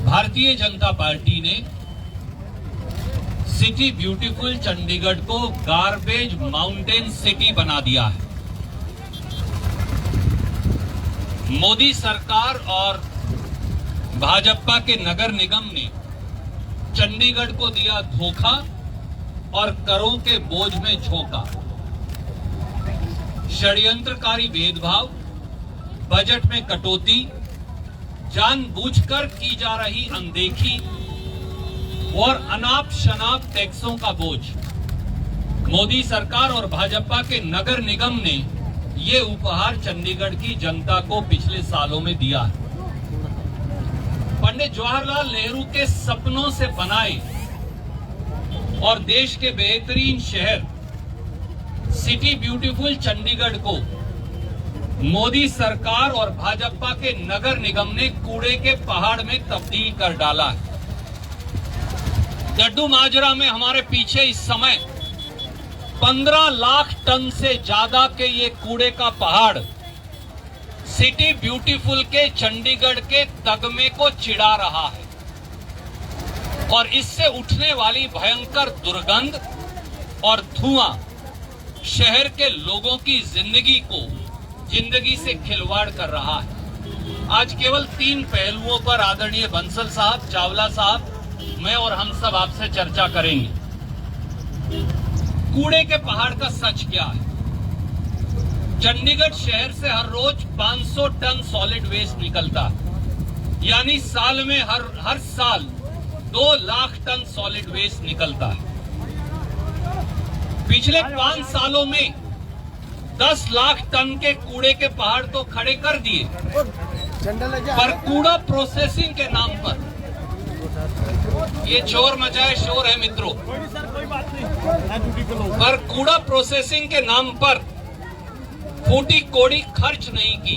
Bharatiya Janata party ने city beautiful Chandigarh को garbage mountain city बना दिया है। मोदी सरकार और भाजपा के नगर निगम ने चंडीगढ़ को दिया धोखा और करों के बोझ में झोंका। षड्यंत्रकारी भेदभाव, बजट में कटौती, जानबूझकर की जा रही अनदेखी और अनाप शनाप टैक्सों का बोझ। मोदी सरकार और भाजपा के नगर निगम ने ये उपहार चंडीगढ़ की जनता को पिछले सालों में दिया है। पंडित जवाहरलाल नेहरू के सपनों से बनाए और देश के बेहतरीन शहर सिटी ब्यूटीफुल चंडीगढ़ को मोदी सरकार और भाजपा के नगर निगम ने कूड़े के पहाड़ में तब्दील कर डाला है। डड्डू माजरा में हमारे पीछे इस समय 15 लाख टन से ज्यादा के ये कूड़े का पहाड़ सिटी ब्यूटीफुल के चंडीगढ़ के तगमे को चिढ़ा रहा है और इससे उठने वाली भयंकर दुर्गंध और धुआं शहर के लोगों की जिंदगी से खिलवाड़ कर रहा है। आज केवल 3 पहलुओं पर आदरणीय बंसल साहब, चावला साहब, मैं और हम सब आपसे चर्चा करेंगे। कूड़े के पहाड़ का सच क्या है? चंडीगढ़ शहर से हर रोज 500 टन सॉलिड वेस्ट निकलता है, यानी साल में हर साल 2 लाख टन सॉलिड वेस्ट निकलता है। पिछले 5 सालों में 10 लाख टन के कूड़े के पहाड़ तो खड़े कर दिए, पर कूड़ा प्रोसेसिंग के नाम पर ये चोर मचाए शोर है मित्रों, पर कूड़ा प्रोसेसिंग के नाम पर फूटी कोड़ी खर्च नहीं की।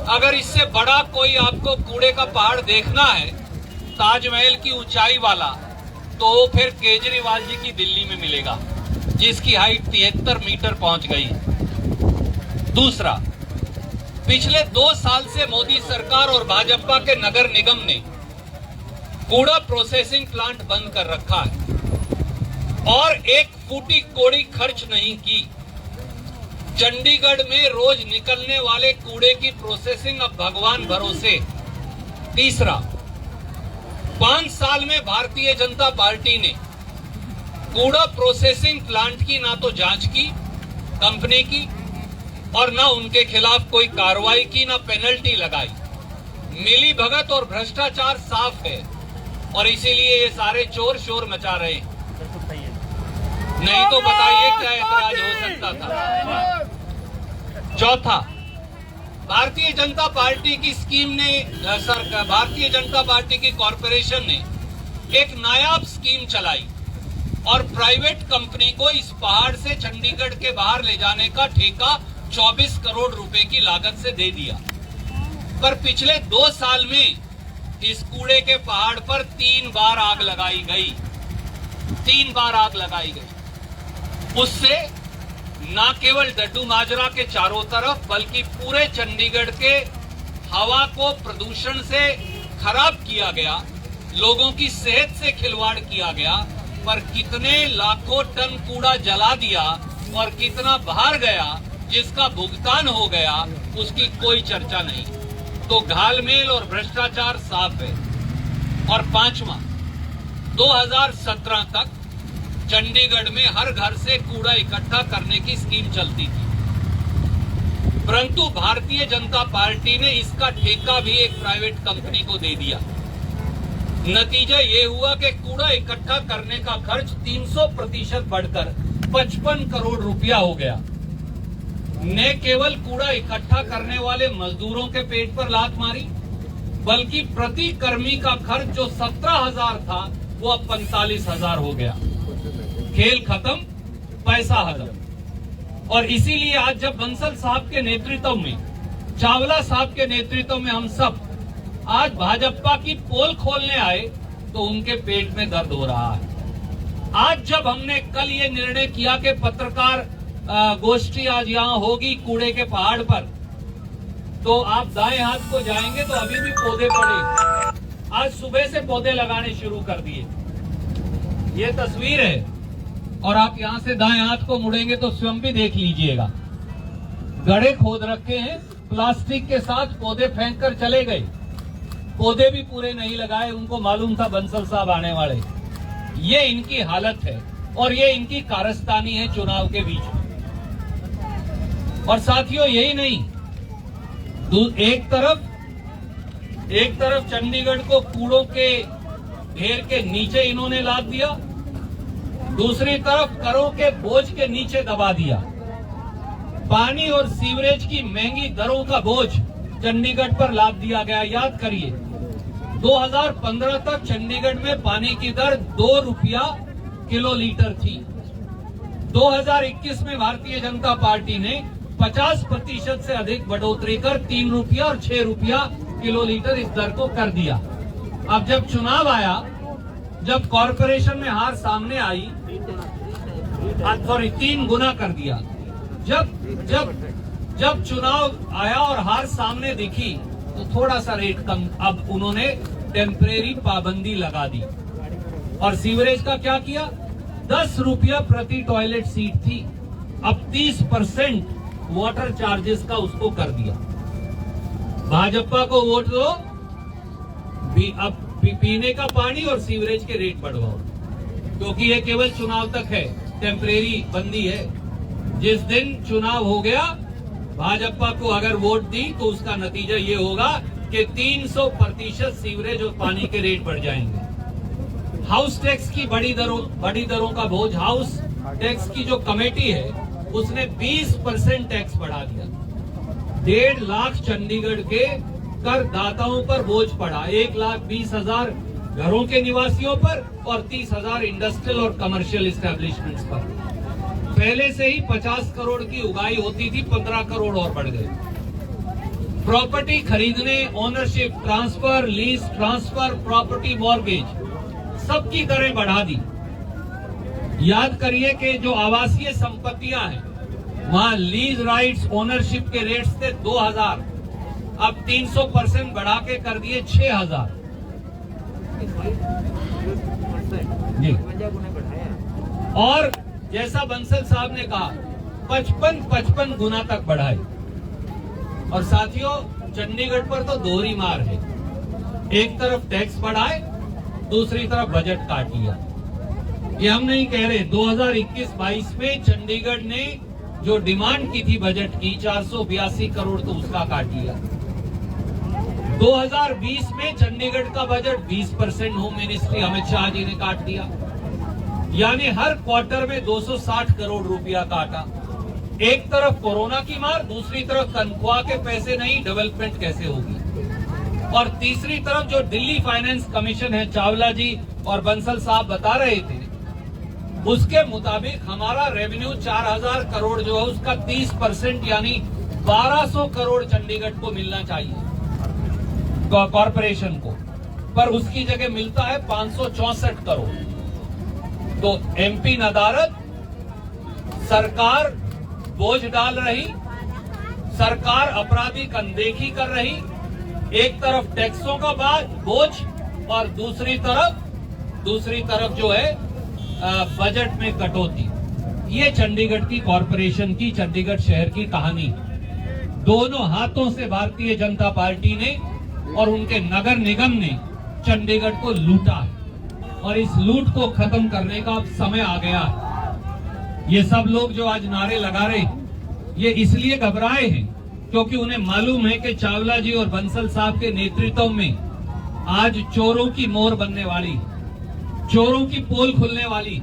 अगर इससे बड़ा कोई आपको कूड़े का पहाड़ देखना है ताजमहल की ऊंचाई वाला, तो फिर केजरीवाल जी की दिल्ली में मिलेगा, जिसकी हाइट 73 मीटर पहुंच गई। दूसरा, पिछले 2 साल से मोदी सरकार और भाजपा के नगर निगम ने कूड़ा प्रोसेसिंग प्लांट बंद कर रखा है और एक फूटी कोड़ी खर्च नहीं की। चंडीगढ़ में रोज निकलने वाले कूड़े की प्रोसेसिंग अब भगवान भरोसे। तीसरा, 5 साल में भारतीय जनता पार्टी ने कूड़ा प्रोसेसिंग प्लांट की ना तो जांच की कंपनी की और ना उनके खिलाफ कोई कार्रवाई की, ना पेनल्टी लगाई। मिली भगत और भ्रष्टाचार साफ है और इसीलिए ये सारे चोर शोर मचा रहे हैं। नहीं तो बताइए क्या ऐतराज हो सकता था। चौथा, भारतीय जनता पार्टी की स्कीम ने भारतीय जनता पार्टी की कॉरपोरेशन ने एक नायाब स्कीम चलाई और प्राइवेट कंपनी को इस पहाड़ से चंडीगढ़ के बाहर ले जाने का ठेका 24 करोड़ रुपए की लागत से दे दिया। पर पिछले 2 साल में इस कूड़े के पहाड़ पर 3 बार आग लगाई गई। 3 बार आग लगाई गई। उससे न केवल डड्डू माजरा के चारों तरफ बल्कि पूरे चंडीगढ़ के हवा को प्रदूषण से खराब किया गया, लोगों की सेहत से खिलवाड़ किया गया। पर कितने लाखों टन कूड़ा जला दिया और कितना बाहर गया, जिसका भुगतान हो गया, उसकी कोई चर्चा नहीं। तो घालमेल और भ्रष्टाचार साफ है। और 5वां, 2017 तक चंडीगढ़ में हर घर से कूड़ा इकट्ठा करने की स्कीम चलती थी, परंतु भारतीय जनता पार्टी ने इसका ठेका भी एक प्राइवेट कंपनी को दे दिया। नतीजा ये हुआ कि कूड़ा इकट्ठा करने का खर्च 300% बढ़कर 55 करोड़ रुपया हो गया। न केवल कूड़ा इकट्ठा करने वाले मजदूरों के पेट पर लात मारी, बल्कि प्रति कर्मी का खर्च जो 17,000 था वो अब 45,000 हो गया। खेल खत्म, पैसा हजम। और इसीलिए आज जब बंसल साहब के नेतृत्व में, चावला साहब के नेतृत्व में हम सब आज भाजपा की पोल खोलने आए तो उनके पेट में दर्द हो रहा है। आज जब हमने कल ये निर्णय किया कि पत्रकार गोष्ठी आज यहाँ होगी कूड़े के पहाड़ पर, तो आप दाएं हाथ को जाएंगे तो अभी भी पौधे पड़े। आज सुबह से पौधे लगाने शुरू कर दिए। ये तस्वीर है और आप यहां से दाएं हाथ को मुड़ेंगे तो स्वयं भी देख लीजिएगा। गड्ढे खोद रखे हैं, प्लास्टिक के साथ पौधे फेंक कर चले गए। पौधे भी पूरे नहीं लगाए, उनको मालूम था बंसल साहब आने वाले। ये इनकी हालत है और ये इनकी कारस्तानी है चुनाव के बीच में। और साथियों यही नहीं, एक तरफ चंडीगढ़ को कूड़ों के ढेर के नीचे इन्होंने लाद दिया, दूसरी तरफ करों के बोझ के नीचे दबा दिया। पानी और सीवरेज की महंगी दरों का बोझ चंडीगढ़ पर लाद दिया गया। याद करिए, 2015 तक चंडीगढ़ में पानी की दर 2 रुपया किलो लीटर थी। 2021 में भारतीय जनता पार्टी ने 50% से अधिक बढ़ोतरी कर 3 रुपया और 6 रुपया किलो लीटर इस दर को कर दिया। अब जब चुनाव आया, जब कॉरपोरेशन में हार सामने आई, 3 गुना कर दिया। जब चुनाव आया और हार सामने दिखी तो थोड़ा सा रेट कम, अब उन्होंने टेम्परेरी पाबंदी लगा दी। और सीवरेज का क्या किया? 10 रुपया प्रति टॉयलेट सीट थी, अब 30% वाटर चार्जेस का उसको कर दिया। भाजपा को वोट दो, अब पीने का पानी और सीवरेज के रेट बढ़वाओ, क्योंकि ये केवल चुनाव तक है, टेम्परेरी बंदी है। जिस दिन चुनाव हो गया, भाजपा को अगर वोट दी तो उसका नतीजा ये होगा कि 300% सीवरेज और पानी के रेट बढ़ जाएंगे। हाउस टैक्स की बड़ी दरों का बोझ, हाउस टैक्स की जो कमेटी है उसने 20% टैक्स बढ़ा दिया। 1.5 लाख चंडीगढ़ के करदाताओं पर बोझ पड़ा, 1,20,000 घरों के निवासियों पर और 30,000 इंडस्ट्रियल और कमर्शियल एस्टेब्लिशमेंट्स पर। पहले से ही 50 करोड़ की उगाई होती थी, 15 करोड़ और बढ़ गए। प्रॉपर्टी खरीदने, ownership transfer, lease transfer, property mortgage, सबकी दरें बढ़ा दी। याद करिए कि जो आवासीय संपत्तियां हैं, वहां लीज राइट्स, ओनरशिप के रेट्स थे 2,000, अब 300% बढ़ा के कर दिए 6,000 जी। और जैसा बंसल साहब ने कहा, 55 गुना तक बढ़ाए। और साथियों, चंडीगढ़ पर तो दोहरी मार है, एक तरफ टैक्स बढ़ाए, दूसरी तरफ बजट काट लिया। ये हम नहीं कह रहे, 2021-22 में चंडीगढ़ ने जो डिमांड की थी बजट की 482 करोड़, तो उसका काट लिया। 2020 में चंडीगढ़ का budget 20% home ministry Amit Shah ji ने काट दिया, यानी हर क्वार्टर में 260 करोड़ रुपया काटा। एक तरफ कोरोना की मार, दूसरी तरफ तनख्वाह के पैसे नहीं, डेवलपमेंट कैसे होगी। और तीसरी तरफ जो दिल्ली फाइनेंस कमीशन है, चावला जी और बंसल साहब बता रहे थे, उसके मुताबिक हमारा रेवेन्यू 4,000 करोड़ जो है उसका 30% यानी 1,200 करोड़ चंडीगढ़ को मिलना चाहिए कॉरपोरेशन को, पर उसकी जगह मिलता है 564 करोड़। तो एमपी नदारत, सरकार बोझ डाल रही, सरकार आपराधिक अनदेखी कर रही, एक तरफ टैक्सों का बोझ और दूसरी तरफ जो है बजट में कटौती। ये चंडीगढ़ की कॉरपोरेशन की, चंडीगढ़ शहर की कहानी। दोनों हाथों से भारतीय जनता पार्टी ने और उनके नगर निगम ने चंडीगढ़ को लूटा है और इस लूट को खत्म करने का अब समय आ गया है। ये सब लोग जो आज नारे लगा रहे, ये इसलिए घबराए हैं क्योंकि उन्हें मालूम है कि चावला जी और बंसल साहब के नेतृत्व में आज चोरों की मोर बनने वाली, चोरों की पोल खुलने वाली।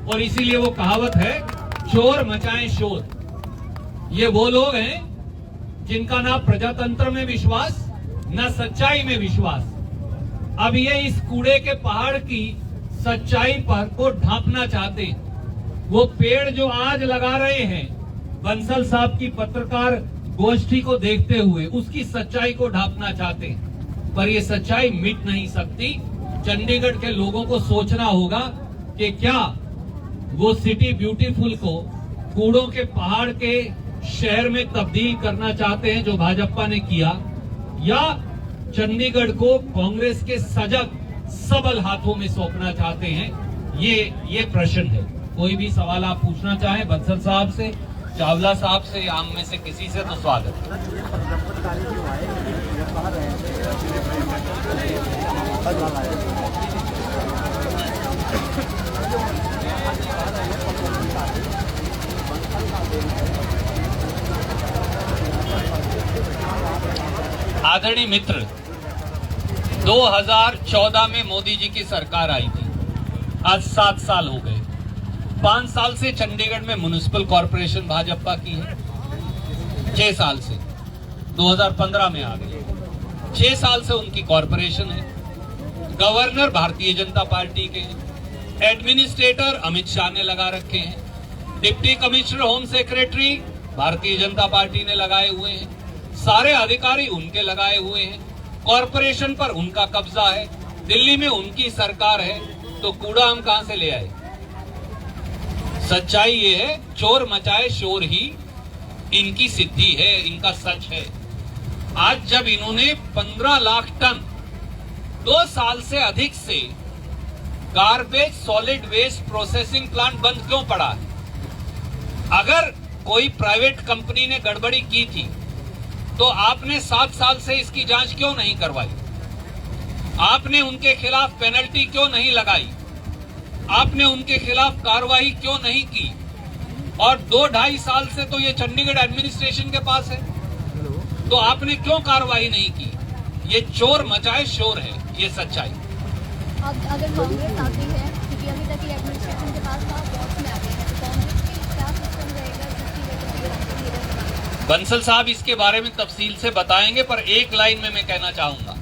और इसीलिए वो कहावत है, चोर मचाएं शोर। ये वो लोग हैं जिनका ना प्रजातंत्र में विश्वास, न सच्चाई में विश्वास। अब ये इस कूड़े के पहाड़ की सच्चाई पर को ढांपना चाहते हैं। वो पेड़ जो आज लगा रहे हैं, बंसल साहब की पत्रकार गोष्ठी को देखते हुए उसकी सच्चाई को ढांपना चाहते हैं, पर ये सच्चाई मिट नहीं सकती। चंडीगढ़ के लोगों को सोचना होगा कि क्या वो सिटी ब्यूटीफुल को कूड़ों के पहाड़ के शहर में तब्दील करना चाहते हैं जो भाजपा ने किया, या चंडीगढ़ को कांग्रेस के सजग सबल हाथों में सौंपना चाहते हैं, ये प्रश्न है। कोई भी सवाल आप पूछना चाहें बंसल साहब से, चावला साहब से, या हम में से किसी से, तो स्वागत है। आदरणीय मित्र, 2014 में मोदी जी की सरकार आई थी। आज 7 साल हो गए। 5 साल से चंडीगढ़ में म्युनिसिपल कॉरपोरेशन भाजपा की है। 6 साल से 2015 में आ गई। 6 साल से उनकी कॉरपोरेशन है। गवर्नर भारतीय जनता पार्टी के हैं। एडमिनिस्ट्रेटर अमित शाह ने लगा रखे हैं। Deputy commissioner home secretary Bharatiya Janata party ने लगाए हुए हैं। सारे अधिकारी उनके लगाए हुए हैं। कॉरपोरेशन पर उनका कब्जा है। दिल्ली में उनकी सरकार है, तो कूड़ा हम कहां से ले आए? सच्चाई ये है, चोर मचाए शोर ही इनकी सिद्धि है, इनका सच है। आज जब इन्होंने 15 लाख टन 2 साल से अधिक से garbage solid waste processing plant बंद क्यों पड़ा है? अगर कोई प्राइवेट कंपनी ने गड़बड़ी की थी तो आपने 7 साल से इसकी जांच क्यों नहीं करवाई? आपने उनके खिलाफ पेनल्टी क्यों नहीं लगाई? आपने उनके खिलाफ कार्रवाई क्यों नहीं की? और 2-2.5 साल से तो ये चंडीगढ़ एडमिनिस्ट्रेशन के पास है, तो आपने क्यों कार्रवाई नहीं की? ये चोर मचाए शोर है, ये सच्चाई। अब अगर कांग्रेस आती है, क्योंकि अभी तक ये एडमिनिस्ट्रेशन के पास था, बॉक्स में आ गए हैं, तो कांग्रेस की क्या सिस्टम रहेगा जिसकी वजह से ये बंसल साहब इसके बारे में तफसील से बताएंगे, पर एक लाइन में मैं कहना चाहूंगा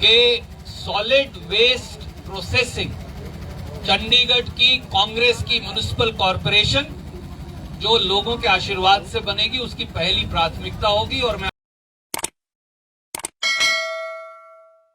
कि सॉलिड वेस्ट प्रोसेसिंग चंडीगढ़ की कांग्रेस की म्युनिसिपल कॉरपोरेशन जो लोगों के आशीर्वाद से बनेगी, उसकी पहली प्राथमिकता होगी। और मैं